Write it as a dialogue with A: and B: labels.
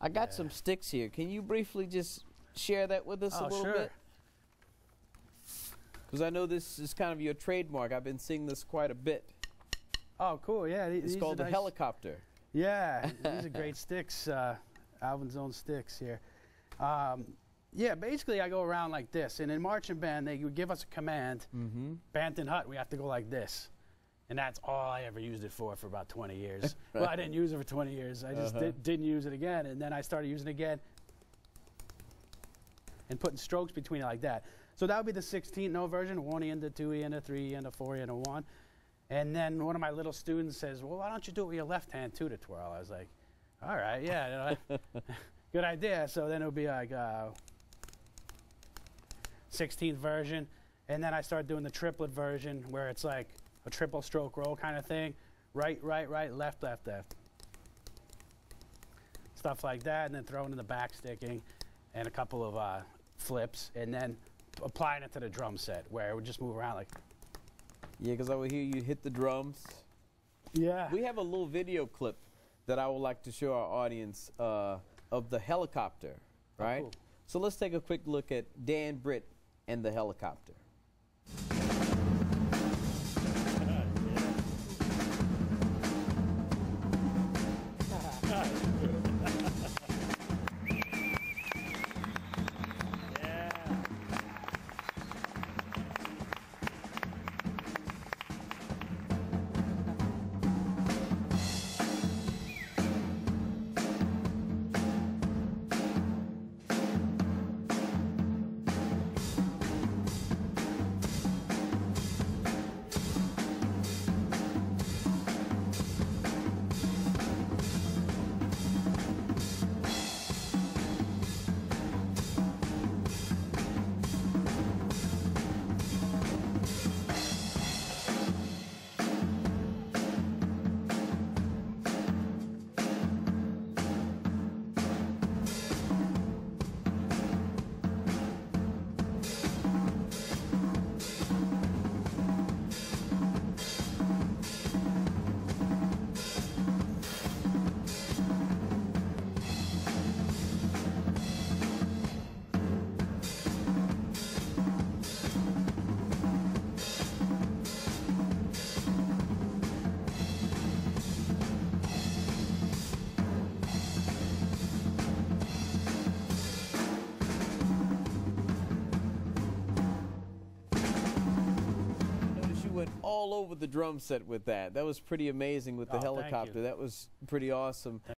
A: I got some sticks here. Can you briefly just share that with us a little bit? Because I know this is kind of your trademark. I've been seeing this quite a bit.
B: Oh, cool. Yeah.
A: It's called the helicopter.
B: Yeah. These are great sticks. Alvin's own sticks here. Yeah, basically I go around like this. And in marching band, they would give us a command. Banton Hut, we have to go like this. And that's all I ever used it for about 20 years. Well, I didn't use it for 20 years. I just didn't use it again. And then I started using it again and putting strokes between it like that. So that would be the 16th note version, 1 E into 2 E into 3 E into 4 E into 1. And then one of my little students says, well, why don't you do it with your left hand too to twirl? I was like, all right, yeah, good idea. So then it would be like 16th version. And then I started doing the triplet version where it's like a triple stroke roll kind of thing. Right, right, right, left, left, left. Stuff like that, and then throwing in the back sticking and a couple of flips, and then applying it to the drum set where it would just move around like.
A: Yeah, because I would hear you hit the drums.
B: Yeah.
A: We have a little video clip that I would like to show our audience of the helicopter, right?
B: Oh, cool.
A: So let's take a quick look at Dan, Britt, and the helicopter. Went all over the drum set with that. That was pretty amazing with the helicopter. That was pretty awesome.